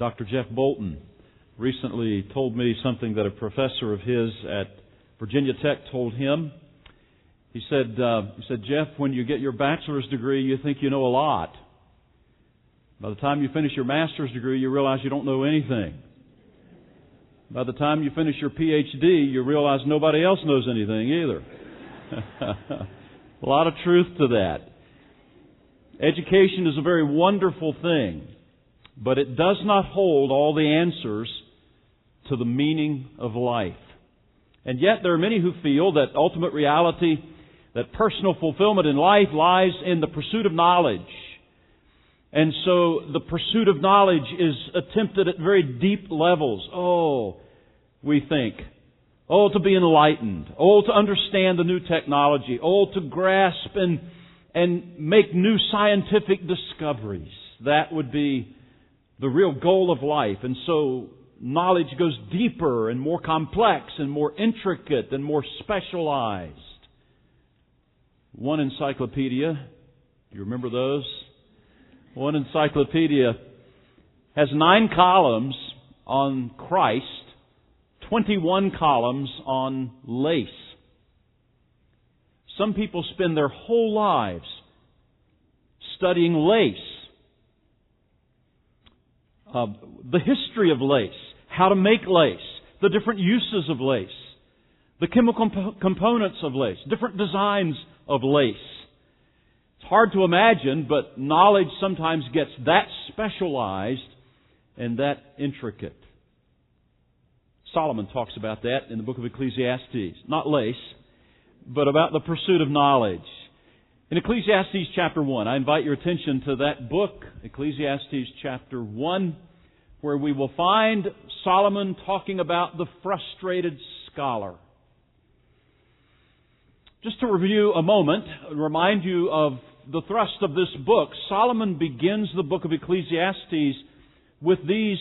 Dr. Jeff Bolton recently told me something that a professor of his at Virginia Tech told him. He said, Jeff, when you get your bachelor's degree, you think you know a lot. By the time you finish your master's degree, you realize you don't know anything. By the time you finish your PhD, you realize nobody else knows anything either. A lot of truth to that. Education is a very wonderful thing, but it does not hold all the answers to the meaning of life. And yet there are many who feel that ultimate reality, that personal fulfillment in life lies in the pursuit of knowledge. And so the pursuit of knowledge is attempted at very deep levels. We think. To be enlightened. To understand the new technology. To grasp and make new scientific discoveries. That would be the real goal of life. And so knowledge goes deeper and more complex and more intricate and more specialized. One encyclopedia, do you remember those? One encyclopedia has 9 columns on Christ, 21 columns on lace. Some people spend their whole lives studying lace, the history of lace, how to make lace, the different uses of lace, the chemical components of lace, different designs of lace. It's hard to imagine, but knowledge sometimes gets that specialized and that intricate. Solomon talks about that in the book of Ecclesiastes. Not lace, but about the pursuit of knowledge. In Ecclesiastes chapter 1, I invite your attention to that book, Ecclesiastes chapter 1, where we will find Solomon talking about the frustrated scholar. Just to review a moment, remind you of the thrust of this book. Solomon begins the book of Ecclesiastes with these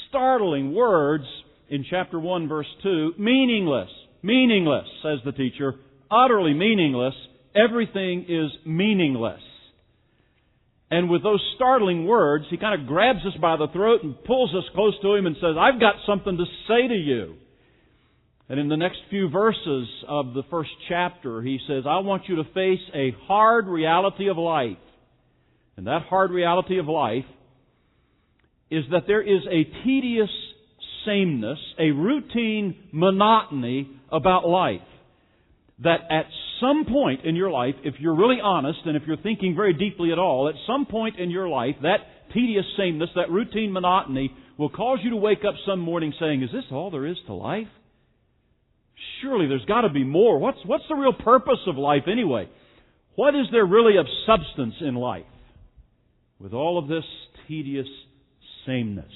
startling words in chapter 1, verse 2. Meaningless, says the teacher, utterly meaningless. Everything is meaningless. And with those startling words, he kind of grabs us by the throat and pulls us close to him and says, I've got something to say to you. And in the next few verses of the first chapter, he says, I want you to face a hard reality of life. And that hard reality of life is that there is a tedious sameness, a routine monotony about life. That at some point in your life, if you're really honest and if you're thinking very deeply at all, at some point in your life, that tedious sameness, that routine monotony will cause you to wake up some morning saying, is this all there is to life? Surely there's got to be more. What's the real purpose of life anyway? What is there really of substance in life with all of this tedious sameness?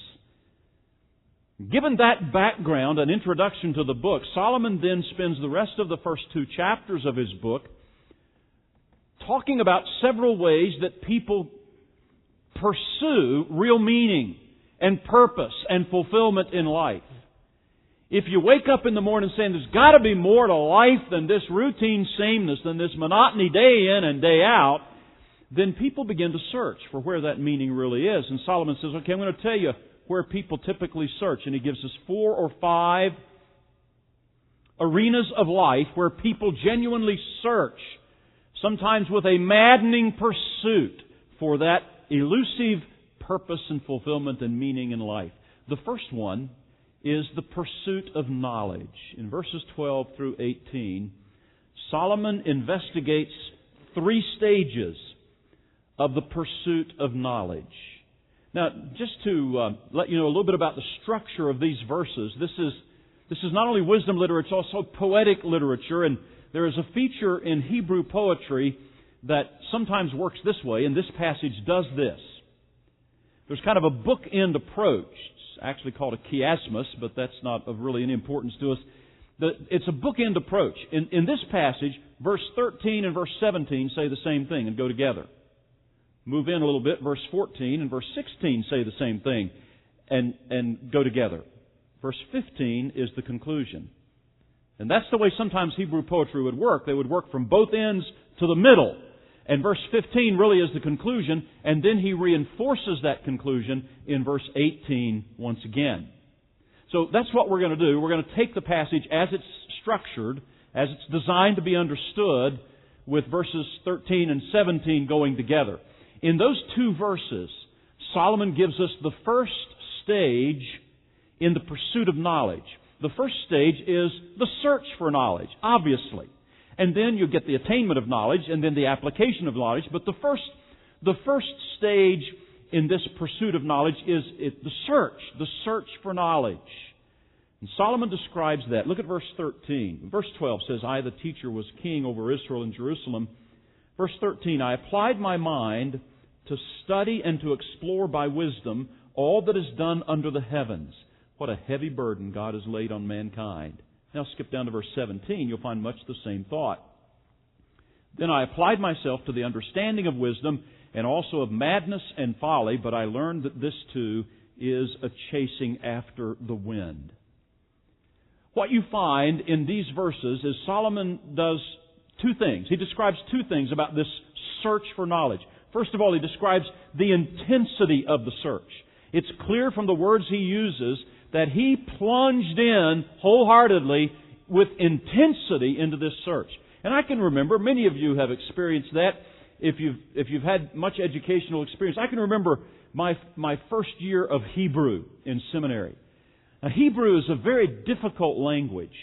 Given that background, an introduction to the book, Solomon then spends the rest of the first 2 chapters of his book talking about several ways that people pursue real meaning and purpose and fulfillment in life. If you wake up in the morning saying there's got to be more to life than this routine sameness, than this monotony day in and day out, then people begin to search for where that meaning really is. And Solomon says, okay, I'm going to tell you where people typically search. And he gives us 4 or 5 arenas of life where people genuinely search, sometimes with a maddening pursuit for that elusive purpose and fulfillment and meaning in life. The first one is the pursuit of knowledge. In verses 12 through 18, Solomon investigates 3 stages of the pursuit of knowledge. Now, just to let you know a little bit about the structure of these verses, this is not only wisdom literature, it's also poetic literature, and there is a feature in Hebrew poetry that sometimes works this way, and this passage does this. There's kind of a bookend approach. It's actually called a chiasmus, but that's not of really any importance to us. It's a bookend approach. In this passage, verse 13 and verse 17 say the same thing and go together. Move in a little bit, verse 14 and verse 16 say the same thing and go together. Verse 15 is the conclusion. And that's the way sometimes Hebrew poetry would work. They would work from both ends to the middle. And verse 15 really is the conclusion, and then he reinforces that conclusion in verse 18 once again. So that's what we're going to do. We're going to take the passage as it's structured, as it's designed to be understood, with verses 13 and 17 going together. In those two verses, Solomon gives us the first stage in the pursuit of knowledge. The first stage is the search for knowledge, obviously. And then you get the attainment of knowledge, and then the application of knowledge. But the first stage in this pursuit of knowledge is the search for knowledge. And Solomon describes that. Look at verse 13. Verse 12 says, I, the teacher, was king over Israel and Jerusalem. Verse 13, I applied my mind to study and to explore by wisdom all that is done under the heavens. What a heavy burden God has laid on mankind. Now skip down to verse 17. You'll find much the same thought. Then I applied myself to the understanding of wisdom and also of madness and folly, but I learned that this too is a chasing after the wind. What you find in these verses is Solomon does two things. He describes two things about this search for knowledge. First of all, he describes the intensity of the search. It's clear from the words he uses that he plunged in wholeheartedly with intensity into this search. And I can remember, many of you have experienced that if you've had much educational experience. I can remember my first year of Hebrew in seminary. Now, Hebrew is a very difficult language.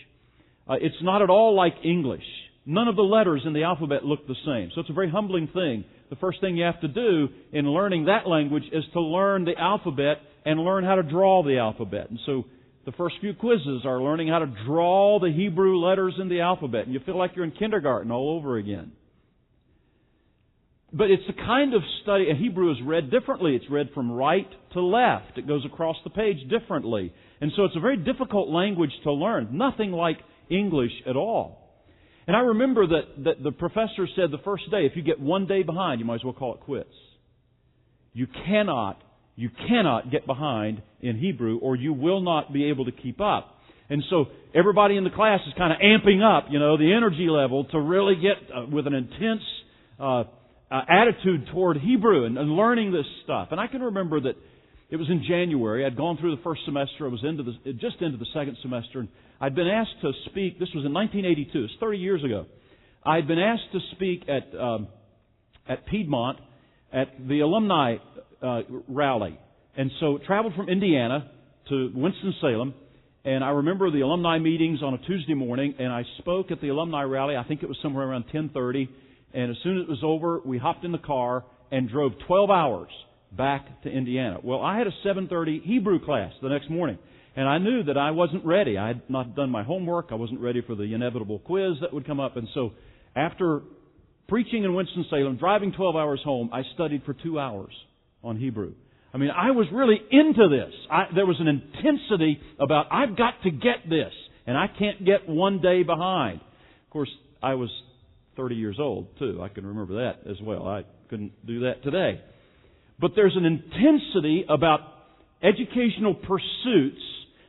It's not at all like English. None of the letters in the alphabet look the same. So it's a very humbling thing. The first thing you have to do in learning that language is to learn the alphabet and learn how to draw the alphabet. And so the first few quizzes are learning how to draw the Hebrew letters in the alphabet. And you feel like you're in kindergarten all over again. But it's a kind of study, and Hebrew is read differently. It's read from right to left. It goes across the page differently. And so it's a very difficult language to learn. Nothing like English at all. And I remember that the professor said the first day, if you get one day behind, you might as well call it quits. You cannot get behind in Hebrew, or you will not be able to keep up. And so everybody in the class is kind of amping up, the energy level to really get with an intense attitude toward Hebrew and learning this stuff. And I can remember that it was in January. I'd gone through the first semester. I was just into the second semester. And I'd been asked to speak. This was in 1982. It's 30 years ago. I'd been asked to speak at Piedmont at the alumni rally. And so traveled from Indiana to Winston-Salem. And I remember the alumni meetings on a Tuesday morning. And I spoke at the alumni rally. I think it was somewhere around 10:30. And as soon as it was over, we hopped in the car and drove 12 hours back to Indiana. Well, I had a 7:30 Hebrew class the next morning. And I knew that I wasn't ready. I had not done my homework. I wasn't ready for the inevitable quiz that would come up. And so after preaching in Winston-Salem, driving 12 hours home, I studied for 2 hours on Hebrew. I mean, I was really into this. There was an intensity about, I've got to get this, and I can't get one day behind. Of course, I was 30 years old, too. I can remember that as well. I couldn't do that today. But there's an intensity about educational pursuits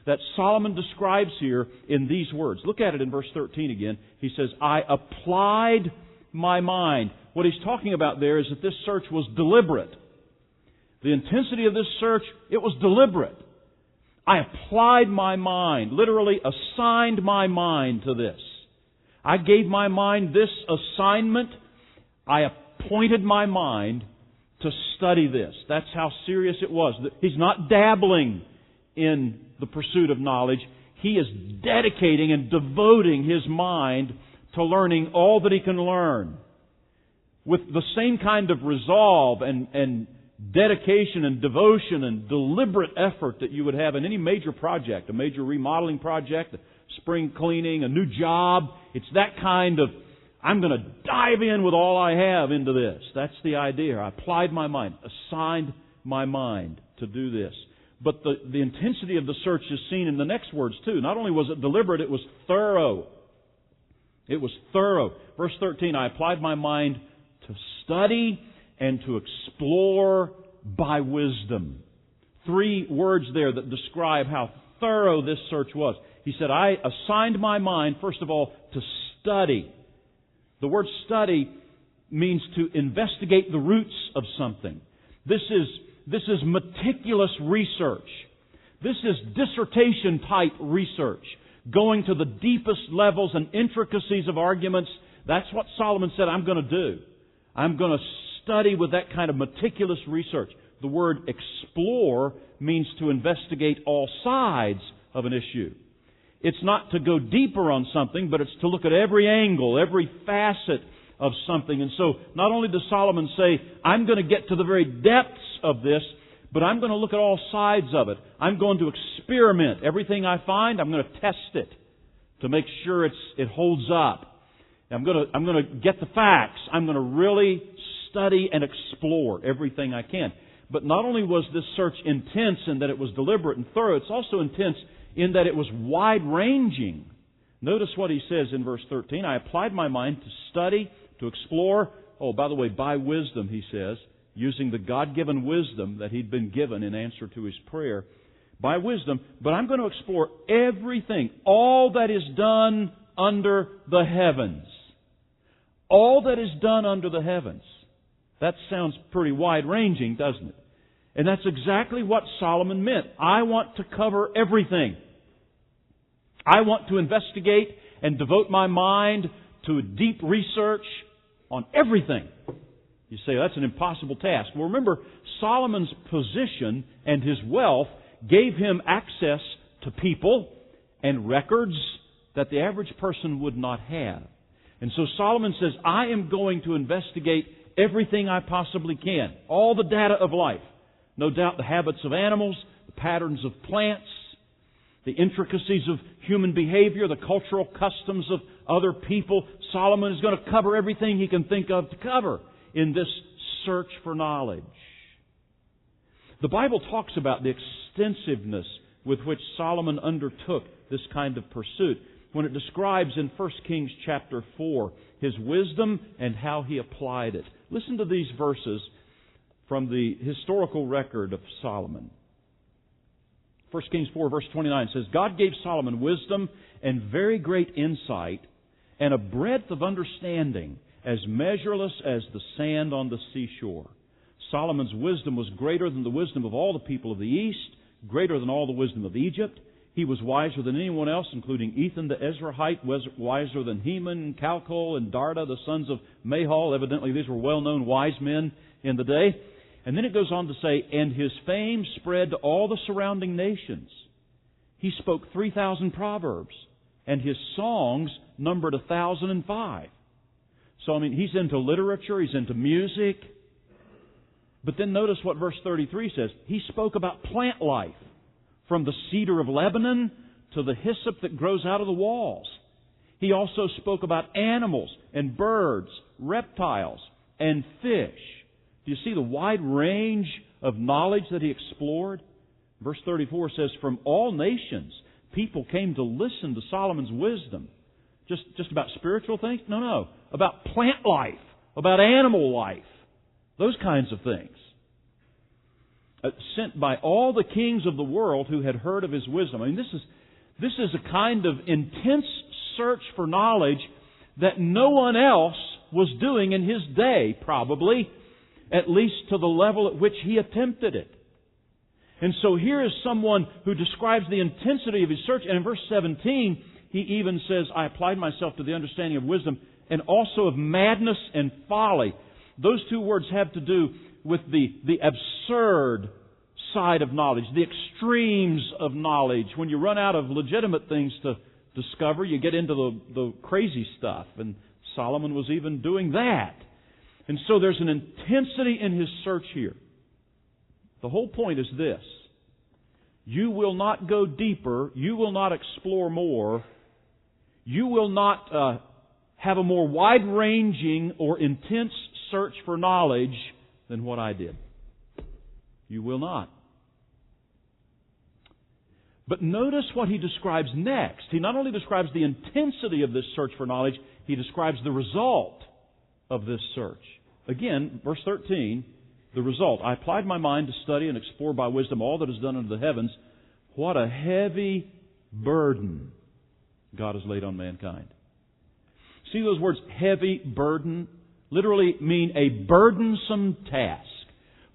that Solomon describes here in these words. Look at it in verse 13 again. He says, I applied my mind. What he's talking about there is that this search was deliberate. The intensity of this search, it was deliberate. I applied my mind, literally assigned my mind to this. I gave my mind this assignment. I appointed my mind to study this. That's how serious it was. He's not dabbling in the pursuit of knowledge. He is dedicating and devoting his mind to learning all that he can learn with the same kind of resolve and dedication and devotion and deliberate effort that you would have in any major project, a major remodeling project, a spring cleaning, a new job. It's that kind of, I'm going to dive in with all I have into this. That's the idea. I applied my mind, assigned my mind to do this. But the intensity of the search is seen in the next words too. Not only was it deliberate, it was thorough. It was thorough. Verse 13, I applied my mind to study and to explore by wisdom. 3 words there that describe how thorough this search was. He said, I assigned my mind, first of all, to study. The word study means to investigate the roots of something. This is meticulous research. This is dissertation-type research, going to the deepest levels and intricacies of arguments. That's what Solomon said, I'm going to do. I'm going to study with that kind of meticulous research. The word explore means to investigate all sides of an issue. It's not to go deeper on something, but it's to look at every angle, every facet of something. And so, not only does Solomon say, I'm going to get to the very depths of this, but I'm going to look at all sides of it. I'm going to experiment. Everything I find, I'm going to test it to make sure it holds up. I'm going to get the facts. I'm going to really study and explore everything I can. But not only was this search intense in that it was deliberate and thorough, it's also intense in that it was wide-ranging. Notice what he says in verse 13. I applied my mind to study, to explore. Oh, by the way, by wisdom, he says, using the God-given wisdom that he'd been given in answer to his prayer. By wisdom, but I'm going to explore everything, all that is done under the heavens. All that is done under the heavens. That sounds pretty wide-ranging, doesn't it? And that's exactly what Solomon meant. I want to cover everything. I want to investigate and devote my mind to a deep research on everything. You say, that's an impossible task. Well, remember, Solomon's position and his wealth gave him access to people and records that the average person would not have. And so Solomon says, I am going to investigate everything I possibly can. All the data of life. No doubt the habits of animals, the patterns of plants, the intricacies of human behavior, the cultural customs of other people. Solomon is going to cover everything he can think of to cover in this search for knowledge. The Bible talks about the extensiveness with which Solomon undertook this kind of pursuit when it describes in 1 Kings chapter 4 his wisdom and how he applied it. Listen to these verses from the historical record of Solomon. 1 Kings 4 verse 29 says, God gave Solomon wisdom and very great insight and a breadth of understanding as measureless as the sand on the seashore. Solomon's wisdom was greater than the wisdom of all the people of the East, greater than all the wisdom of Egypt. He was wiser than anyone else, including Ethan the Ezrahite, wiser than Heman, Calcol, and Darda, the sons of Mahal. Evidently, these were well-known wise men in the day. And then it goes on to say, and his fame spread to all the surrounding nations. He spoke 3,000 proverbs, and his songs numbered 1,005. So, he's into literature, he's into music. But then notice what verse 33 says. He spoke about plant life, from the cedar of Lebanon to the hyssop that grows out of the walls. He also spoke about animals and birds, reptiles, and fish. Do you see the wide range of knowledge that he explored? Verse 34 says, from all nations, people came to listen to Solomon's wisdom. Just about spiritual things? No. About plant life, about animal life. Those kinds of things. Sent by all the kings of the world who had heard of his wisdom. This is a kind of intense search for knowledge that no one else was doing in his day, probably, at least to the level at which he attempted it. And so here is someone who describes the intensity of his search. And in verse 17, he even says, I applied myself to the understanding of wisdom and also of madness and folly. Those two words have to do with the absurd side of knowledge, the extremes of knowledge. When you run out of legitimate things to discover, you get into the crazy stuff. And Solomon was even doing that. And so there's an intensity in his search here. The whole point is this. You will not go deeper. You will not explore more. You will not have a more wide-ranging or intense search for knowledge than what I did. You will not. But notice what he describes next. He not only describes the intensity of this search for knowledge, he describes the result of this search. Again, verse 13, the result. I applied my mind to study and explore by wisdom all that is done under the heavens. What a heavy burden God has laid on mankind. See those words, heavy burden? literally mean a burdensome task.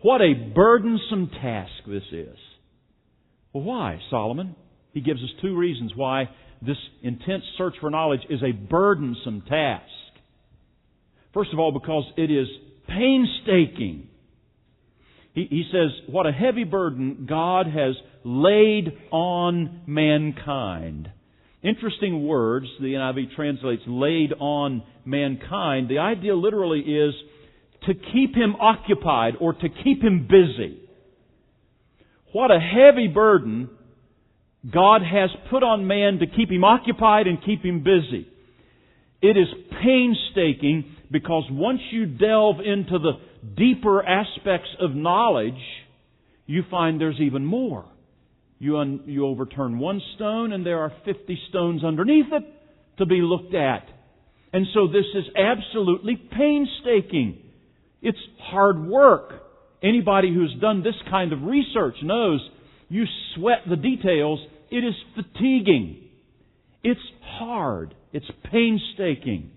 What a burdensome task this is. Well, why, Solomon? He gives us two reasons why this intense search for knowledge is a burdensome task. First of all, because it is painstaking. He says, what a heavy burden God has laid on mankind. Interesting words, the NIV translates laid on mankind. The idea literally is to keep him occupied or to keep him busy. What a heavy burden God has put on man to keep him occupied and keep him busy. It is painstaking because once you delve into the deeper aspects of knowledge, you find there's even more. You overturn one stone and there are 50 stones underneath it to be looked at. And so this is absolutely painstaking. It's hard work. Anybody who's done this kind of research knows you sweat the details. It is fatiguing. It's hard. It's painstaking.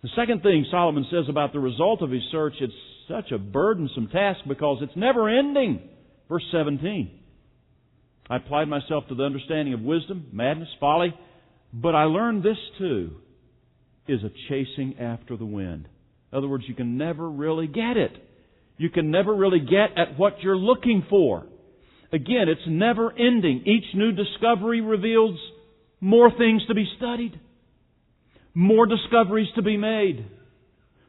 The second thing Solomon says about the result of his search, it's such a burdensome task because it's never ending. Verse 17. I applied myself to the understanding of wisdom, madness, folly, but I learned this too, is a chasing after the wind. In other words, you can never really get it. You can never really get at what you're looking for. Again, it's never ending. Each new discovery reveals more things to be studied, more discoveries to be made,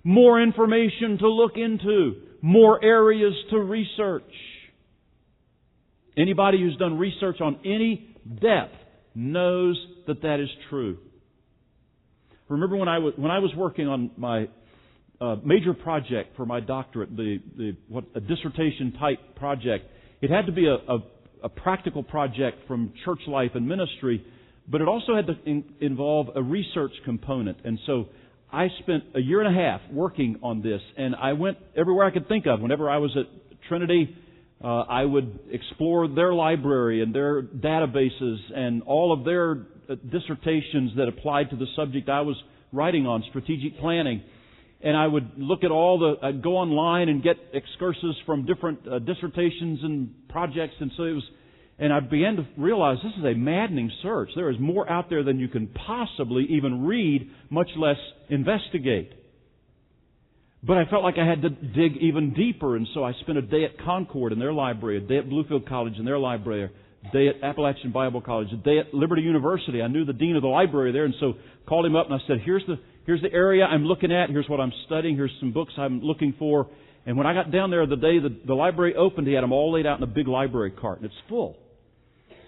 more information to look into, more areas to research. Anybody who's done research on any depth knows that that is true. Remember when I was working on my major project for my doctorate, a dissertation type project. It had to be a practical project from church life and ministry, but it also had to involve a research component. And so I spent a year and a half working on this, and I went everywhere I could think of. Whenever I was at Trinity, I would explore their library and their databases and all of their dissertations that applied to the subject I was writing on, strategic planning. And I would look at I'd go online and get excursus from different dissertations and projects. And so and I began to realize this is a maddening search. There is more out there than you can possibly even read, much less investigate. But I felt like I had to dig even deeper, and so I spent a day at Concord in their library, a day at Bluefield College in their library, a day at Appalachian Bible College, a day at Liberty University. I knew the dean of the library there, and so called him up and I said, here's the area I'm looking at, here's what I'm studying, here's some books I'm looking for. And when I got down there the day the library opened, he had them all laid out in a big library cart, and it's full.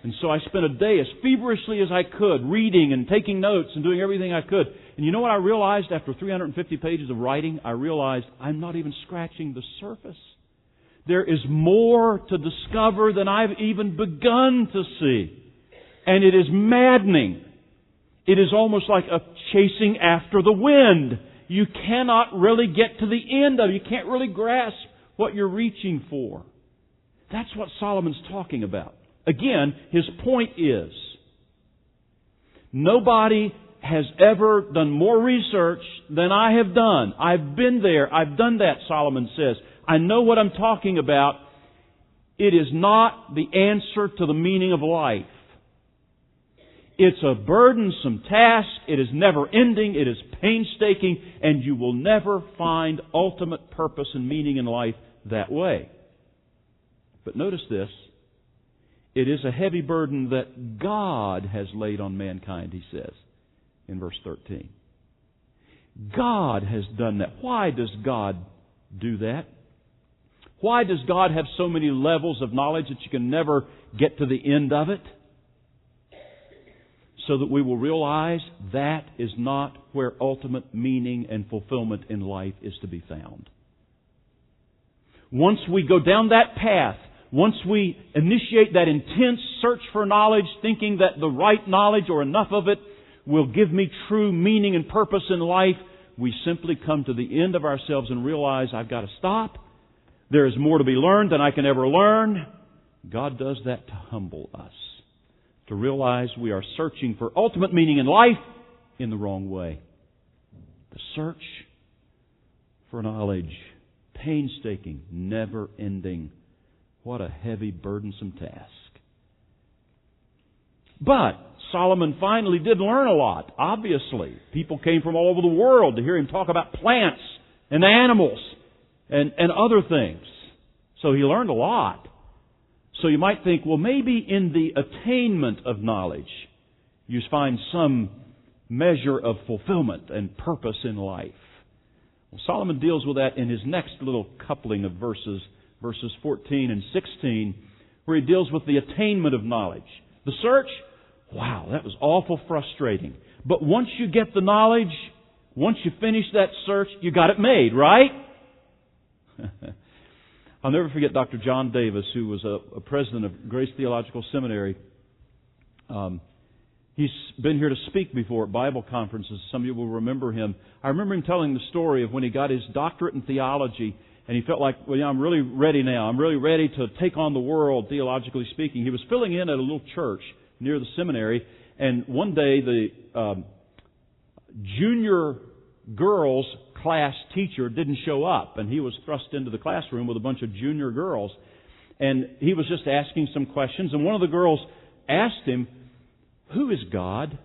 And so I spent a day as feverishly as I could, reading and taking notes and doing everything I could. And you know what I realized after 350 pages of writing? I realized I'm not even scratching the surface. There is more to discover than I've even begun to see. And it is maddening. It is almost like a chasing after the wind. You cannot really get to the end of it. You can't really grasp what you're reaching for. That's what Solomon's talking about. Again, his point is, nobody has ever done more research than I have done. I've been there. I've done that, Solomon says. I know what I'm talking about. It is not the answer to the meaning of life. It's a burdensome task. It is never ending. It is painstaking. And you will never find ultimate purpose and meaning in life that way. But notice this. It is a heavy burden that God has laid on mankind, he says in verse 13. God has done that. Why does God do that? Why does God have so many levels of knowledge that you can never get to the end of it? So that we will realize that is not where ultimate meaning and fulfillment in life is to be found. Once we go down that path, once we initiate that intense search for knowledge, thinking that the right knowledge or enough of it will give me true meaning and purpose in life, we simply come to the end of ourselves and realize I've got to stop. There is more to be learned than I can ever learn. God does that to humble us, to realize we are searching for ultimate meaning in life in the wrong way. The search for knowledge. Painstaking, never-ending. What a heavy, burdensome task. But Solomon finally did learn a lot, obviously. People came from all over the world to hear him talk about plants and animals and other things. So he learned a lot. So you might think, well, maybe in the attainment of knowledge, you find some measure of fulfillment and purpose in life. Well, Solomon deals with that in his next little coupling of verses 14 and 16, where he deals with the attainment of knowledge. The search, wow, that was awful frustrating. But once you get the knowledge, once you finish that search, you got it made, right? I'll never forget Dr. John Davis, who was a president of Grace Theological Seminary. He's been here to speak before at Bible conferences. Some of you will remember him. I remember him telling the story of when he got his doctorate in theology, and he felt like, well, I'm really ready now. I'm really ready to take on the world, theologically speaking. He was filling in at a little church near the seminary, and one day the junior girls class teacher didn't show up, and he was thrust into the classroom with a bunch of junior girls, and he was just asking some questions, and one of the girls asked him, "Who is God?"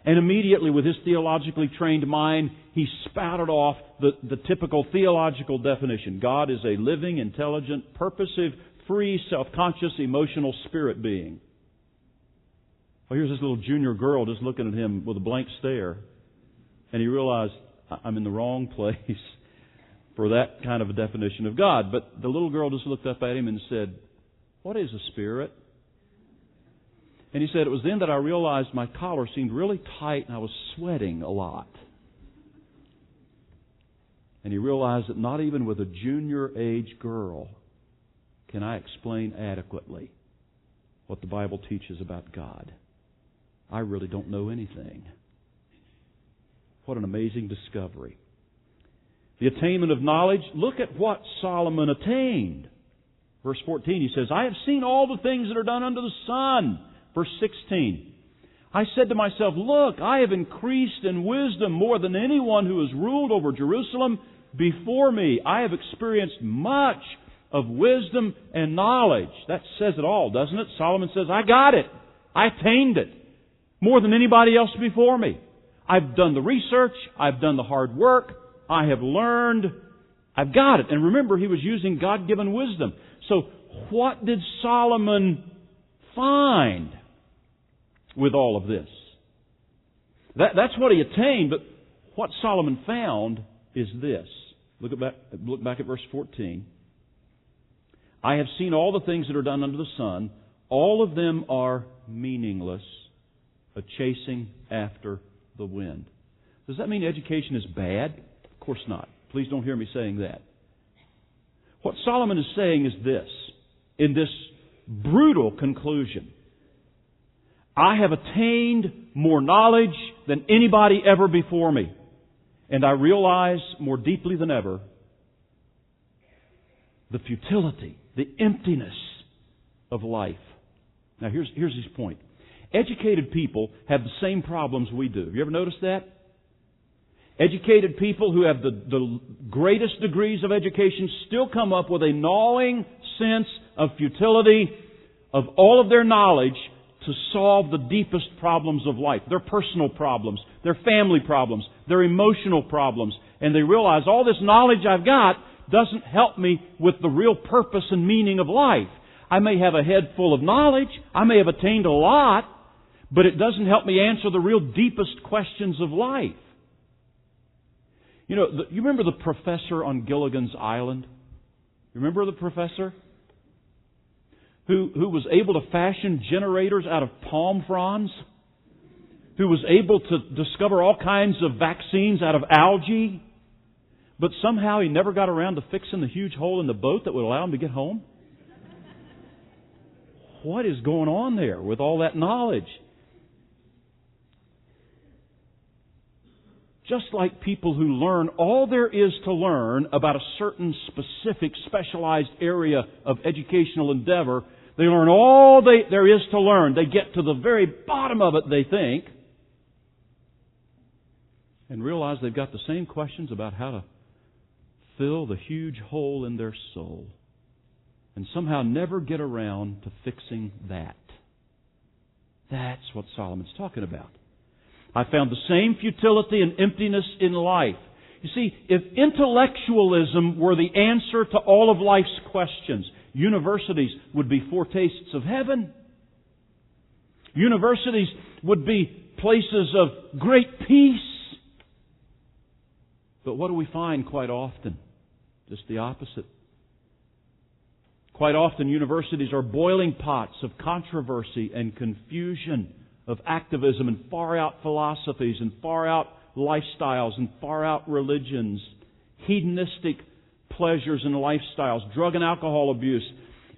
And immediately, with his theologically trained mind, he spouted off the typical theological definition. God is a living, intelligent, purposive, free, self-conscious, emotional spirit being. Well, here's this little junior girl just looking at him with a blank stare. And he realized, I'm in the wrong place for that kind of a definition of God. But the little girl just looked up at him and said, "What is a spirit?" And he said, "It was then that I realized my collar seemed really tight and I was sweating a lot." And he realized that not even with a junior age girl can I explain adequately what the Bible teaches about God. I really don't know anything. What an amazing discovery. The attainment of knowledge, look at what Solomon attained. Verse 14, he says, "I have seen all the things that are done under the sun." Verse 16, "I said to myself, look, I have increased in wisdom more than anyone who has ruled over Jerusalem before me. I have experienced much of wisdom and knowledge." That says it all, doesn't it? Solomon says, I got it. I attained it. More than anybody else before me. I've done the research. I've done the hard work. I have learned. I've got it. And remember, he was using God-given wisdom. So what did Solomon find with all of this? That's what he attained, but what Solomon found is this. Look back at verse 14. "I have seen all the things that are done under the sun. All of them are meaningless, a chasing after the wind." Does that mean education is bad? Of course not. Please don't hear me saying that. What Solomon is saying is this, in this brutal conclusion: I have attained more knowledge than anybody ever before me. And I realize more deeply than ever the futility, the emptiness of life. Now here's his point. Educated people have the same problems we do. Have you ever noticed that? Educated people who have the greatest degrees of education still come up with a gnawing sense of futility of all of their knowledge to solve the deepest problems of life. Their personal problems, their family problems, their emotional problems. And they realize all this knowledge I've got doesn't help me with the real purpose and meaning of life. I may have a head full of knowledge, I may have attained a lot, but it doesn't help me answer the real deepest questions of life. You know, you remember the professor on Gilligan's Island? You remember the professor? Who was able to fashion generators out of palm fronds? Who was able to discover all kinds of vaccines out of algae? But somehow he never got around to fixing the huge hole in the boat that would allow him to get home? What is going on there with all that knowledge? Just like people who learn all there is to learn about a certain specific, specialized area of educational endeavor, they learn all there is to learn. They get to the very bottom of it, they think, and realize they've got the same questions about how to fill the huge hole in their soul and somehow never get around to fixing that. That's what Solomon's talking about. I found the same futility and emptiness in life. You see, if intellectualism were the answer to all of life's questions, universities would be foretastes of heaven. Universities would be places of great peace. But what do we find quite often? Just the opposite. Quite often universities are boiling pots of controversy and confusion, of activism and far-out philosophies and far-out lifestyles and far-out religions, hedonistic pleasures and lifestyles, drug and alcohol abuse.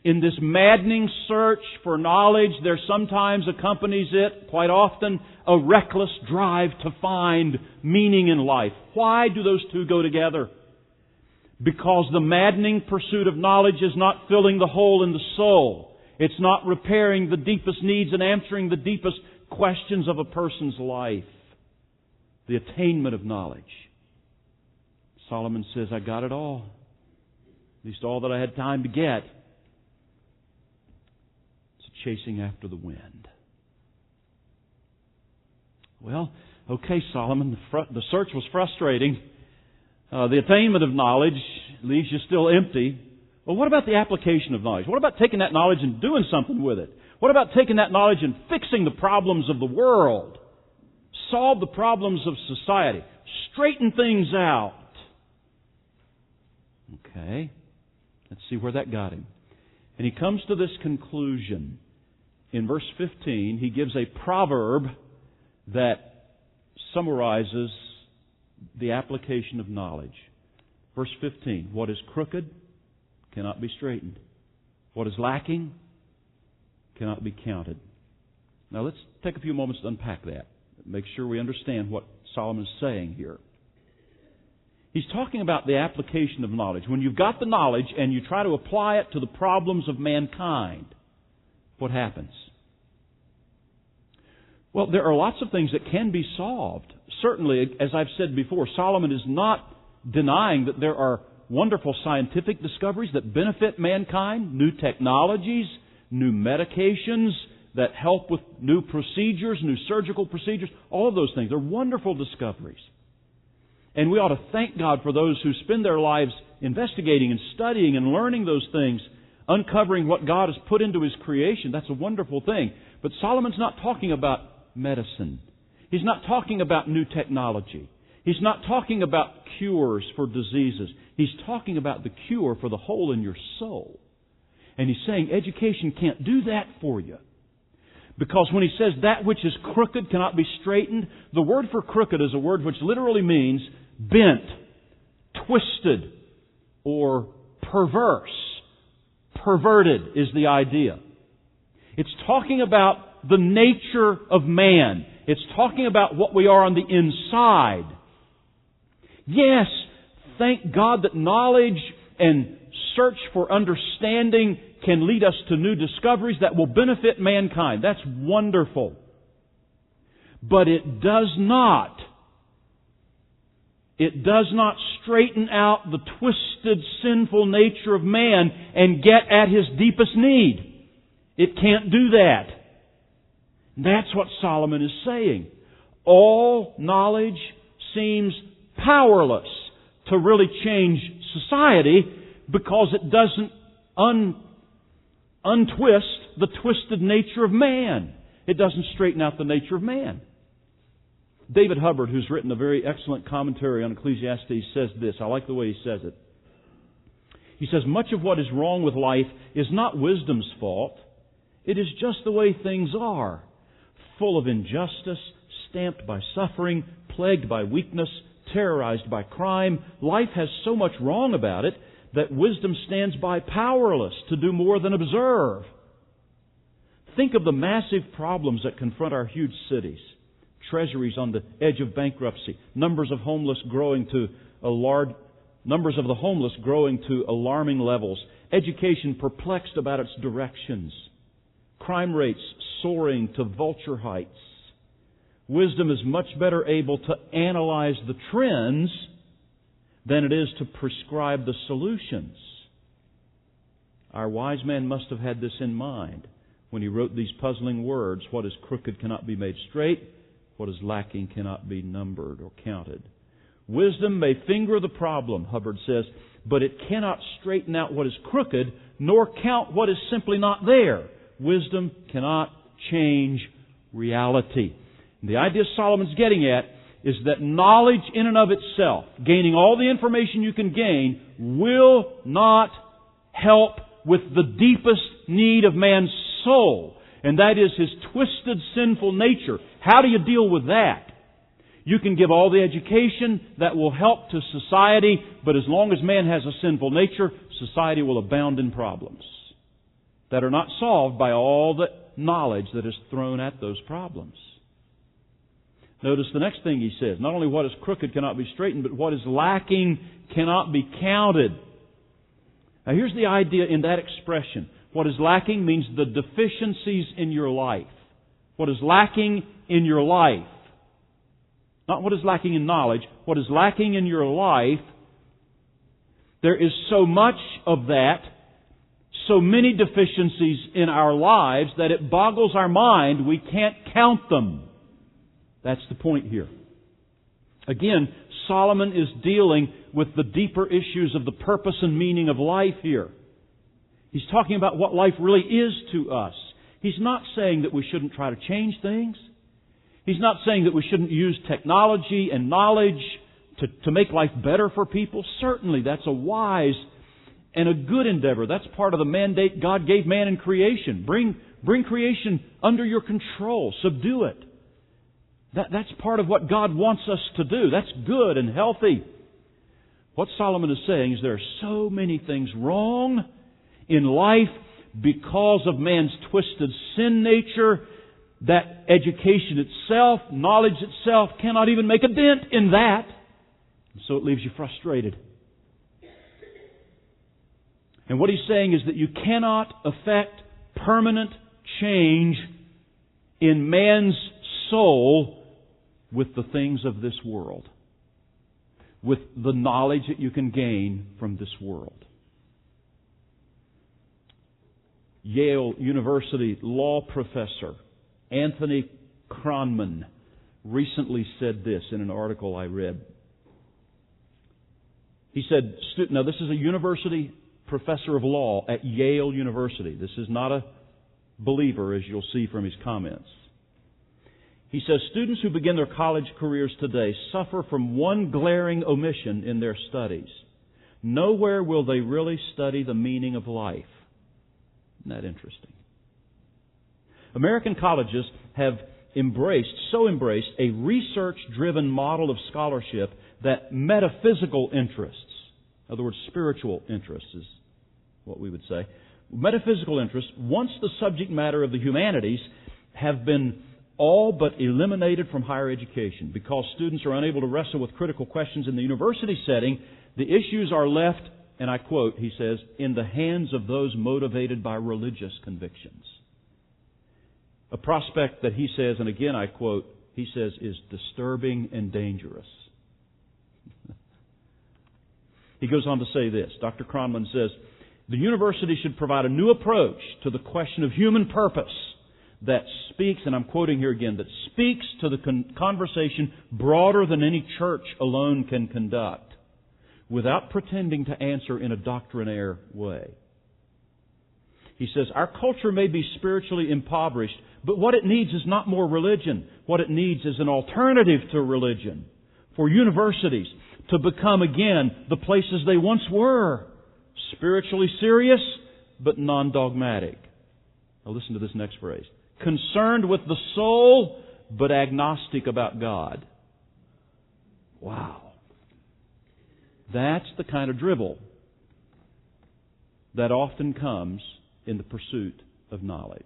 In this maddening search for knowledge, there sometimes accompanies it, quite often, a reckless drive to find meaning in life. Why do those two go together? Because the maddening pursuit of knowledge is not filling the hole in the soul. It's not repairing the deepest needs and answering the deepest questions of a person's life. The attainment of knowledge. Solomon says, I got it all. At least all that I had time to get. It's chasing after the wind. Well, okay, Solomon, the search was frustrating. The attainment of knowledge leaves you still empty. Well, what about the application of knowledge? What about taking that knowledge and doing something with it? What about taking that knowledge and fixing the problems of the world? Solve the problems of society. Straighten things out. Okay. Let's see where that got him. And he comes to this conclusion. In verse 15, he gives a proverb that summarizes the application of knowledge. Verse 15, what is crooked cannot be straightened. What is lacking cannot be counted. Now let's take a few moments to unpack that. Make sure we understand what Solomon is saying here. He's talking about the application of knowledge. When you've got the knowledge and you try to apply it to the problems of mankind, what happens? Well, there are lots of things that can be solved. Certainly, as I've said before, Solomon is not denying that there are wonderful scientific discoveries that benefit mankind, new technologies, new medications that help with new procedures, new surgical procedures, all of those things. They're wonderful discoveries. And we ought to thank God for those who spend their lives investigating and studying and learning those things, uncovering what God has put into His creation. That's a wonderful thing. But Solomon's not talking about medicine. He's not talking about new technology. He's not talking about cures for diseases. He's talking about the cure for the hole in your soul. And he's saying education can't do that for you. Because when he says that which is crooked cannot be straightened, the word for crooked is a word which literally means bent, twisted, or perverse. Perverted is the idea. It's talking about the nature of man. It's talking about what we are on the inside. Yes, thank God that knowledge and search for understanding can lead us to new discoveries that will benefit mankind. That's wonderful. But it does not straighten out the twisted, sinful nature of man and get at his deepest need. It can't do that. That's what Solomon is saying. All knowledge seems powerless to really change society because it doesn't untwist the twisted nature of man. It doesn't straighten out the nature of man. David Hubbard, who's written a very excellent commentary on Ecclesiastes, says this. I like the way he says it. He says, much of what is wrong with life is not wisdom's fault. It is just the way things are. Full of injustice, stamped by suffering, plagued by weakness, terrorized by crime. Life has so much wrong about it that wisdom stands by powerless to do more than observe. Think of the massive problems that confront our huge cities. Treasuries on the edge of bankruptcy. Numbers of the homeless growing to alarming levels. Education perplexed about its directions. Crime rates soaring to vulture heights. Wisdom is much better able to analyze the trends than it is to prescribe the solutions. Our wise man must have had this in mind when he wrote these puzzling words: what is crooked cannot be made straight, what is lacking cannot be numbered or counted. Wisdom may finger the problem, Hubbard says, but it cannot straighten out what is crooked, nor count what is simply not there. Wisdom cannot change reality. And the idea Solomon's getting at is that knowledge in and of itself, gaining all the information you can gain, will not help with the deepest need of man's soul, and that is his twisted, sinful nature. How do you deal with that? You can give all the education that will help to society, but as long as man has a sinful nature, society will abound in problems that are not solved by all the knowledge that is thrown at those problems. Notice the next thing he says. Not only what is crooked cannot be straightened, but what is lacking cannot be counted. Now here's the idea in that expression. What is lacking means the deficiencies in your life. What is lacking in your life. Not what is lacking in knowledge. What is lacking in your life. There is so much of that, so many deficiencies in our lives that it boggles our mind. We can't count them. That's the point here. Again, Solomon is dealing with the deeper issues of the purpose and meaning of life here. He's talking about what life really is to us. He's not saying that we shouldn't try to change things. He's not saying that we shouldn't use technology and knowledge to make life better for people. Certainly, that's a wise and a good endeavor. That's part of the mandate God gave man in creation. Bring creation under your control. Subdue it. That's part of what God wants us to do. That's good and healthy. What Solomon is saying is there are so many things wrong in life because of man's twisted sin nature that education itself, knowledge itself, cannot even make a dent in that. So it leaves you frustrated. And what he's saying is that you cannot effect permanent change in man's soul with the things of this world, with the knowledge that you can gain from this world. Yale University law professor Anthony Kronman recently said this in an article I read. He said, now this is a university professor of law at Yale University. This is not a believer, as you'll see from his comments. He says, students who begin their college careers today suffer from one glaring omission in their studies. Nowhere will they really study the meaning of life. Isn't that interesting? American colleges have embraced a research-driven model of scholarship that metaphysical interests, in other words, spiritual interests is what we would say, metaphysical interests, once the subject matter of the humanities, have been all but eliminated from higher education. Because students are unable to wrestle with critical questions in the university setting, the issues are left, and I quote, he says, in the hands of those motivated by religious convictions. A prospect that he says, and again I quote, he says, is disturbing and dangerous. He goes on to say this. Dr. Kronman says, the university should provide a new approach to the question of human purpose that speaks, and I'm quoting here again, that speaks to the conversation broader than any church alone can conduct, without pretending to answer in a doctrinaire way. He says, our culture may be spiritually impoverished, but what it needs is not more religion. What it needs is an alternative to religion for universities to become again the places they once were. Spiritually serious, but non-dogmatic. Now listen to this next phrase. Concerned with the soul, but agnostic about God. Wow. That's the kind of drivel that often comes in the pursuit of knowledge.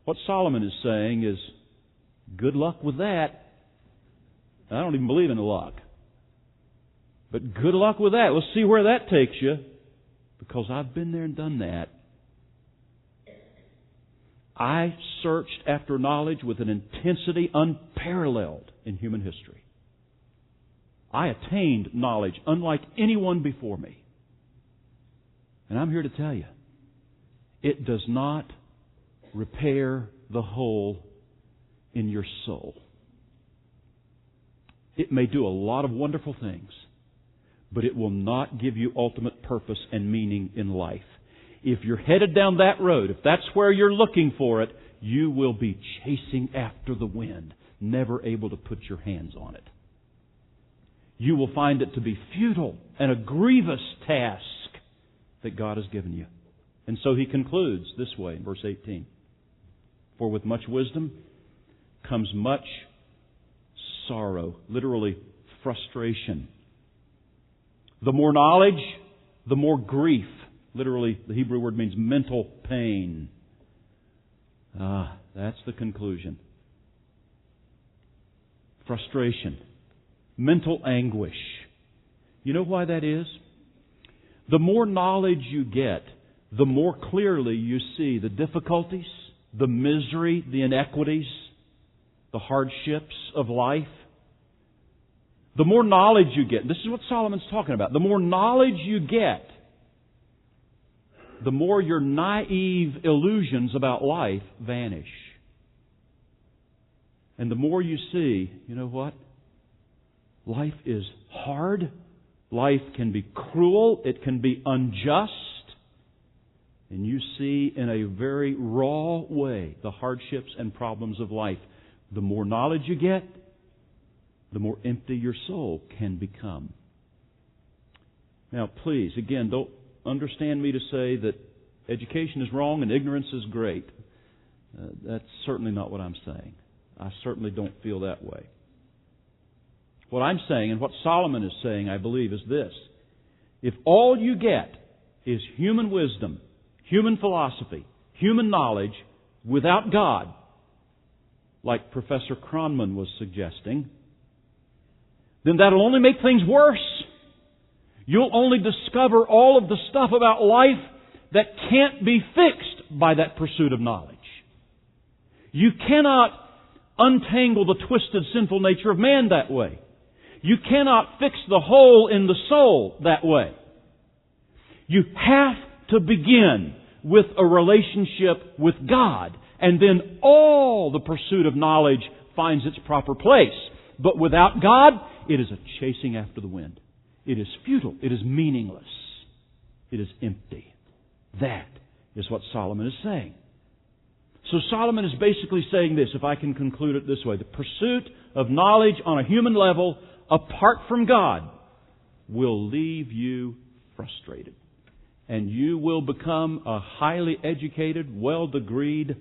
What Solomon is saying is, good luck with that. I don't even believe in luck. But good luck with that. Let's see where that takes you. Because I've been there and done that. I searched after knowledge with an intensity unparalleled in human history. I attained knowledge unlike anyone before me. And I'm here to tell you, it does not repair the hole in your soul. It may do a lot of wonderful things, but it will not give you ultimate purpose and meaning in life. If you're headed down that road, if that's where you're looking for it, you will be chasing after the wind, never able to put your hands on it. You will find it to be futile and a grievous task that God has given you. And so he concludes this way in verse 18. For with much wisdom comes much sorrow, literally frustration. The more knowledge, the more grief. Literally, the Hebrew word means mental pain. That's the conclusion. Frustration. Mental anguish. You know why that is? The more knowledge you get, the more clearly you see the difficulties, the misery, the inequities, the hardships of life. The more knowledge you get, this is what Solomon's talking about. The more knowledge you get, the more your naive illusions about life vanish. And the more you see, you know what? Life is hard. Life can be cruel. It can be unjust. And you see in a very raw way the hardships and problems of life. The more knowledge you get, the more empty your soul can become. Now, please, again, don't understand me to say that education is wrong and ignorance is great. That's certainly not what I'm saying. I certainly don't feel that way. What I'm saying, and what Solomon is saying, I believe, is this. If all you get is human wisdom, human philosophy, human knowledge, without God, like Professor Kronman was suggesting, then that'll only make things worse. You'll only discover all of the stuff about life that can't be fixed by that pursuit of knowledge. You cannot untangle the twisted, sinful nature of man that way. You cannot fix the hole in the soul that way. You have to begin with a relationship with God, and then all the pursuit of knowledge finds its proper place. But without God, it is a chasing after the wind. It is futile. It is meaningless. It is empty. That is what Solomon is saying. So Solomon is basically saying this, if I can conclude it this way. The pursuit of knowledge on a human level, apart from God, will leave you frustrated. And you will become a highly educated, well-degreed,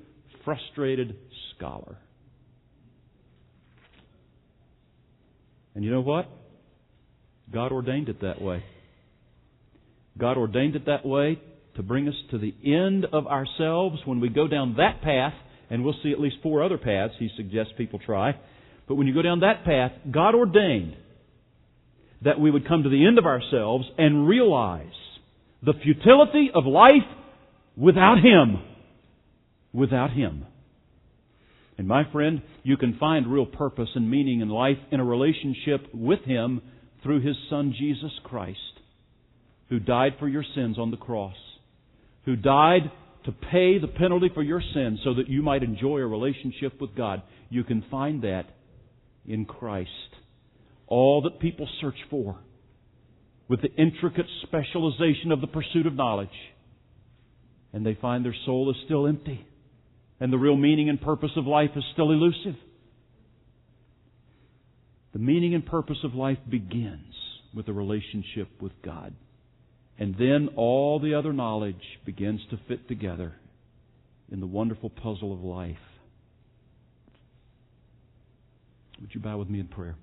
frustrated scholar. And you know what? God ordained it that way. God ordained it that way to bring us to the end of ourselves when we go down that path, and we'll see at least 4 other paths he suggests people try. But when you go down that path, God ordained that we would come to the end of ourselves and realize the futility of life without Him. Without Him. And my friend, you can find real purpose and meaning in life in a relationship with Him through His Son Jesus Christ, who died for your sins on the cross, who died to pay the penalty for your sins so that you might enjoy a relationship with God. You can find that in Christ. All that people search for, with the intricate specialization of the pursuit of knowledge, and they find their soul is still empty, and the real meaning and purpose of life is still elusive. The meaning and purpose of life begins with a relationship with God. And then all the other knowledge begins to fit together in the wonderful puzzle of life. Would you bow with me in prayer?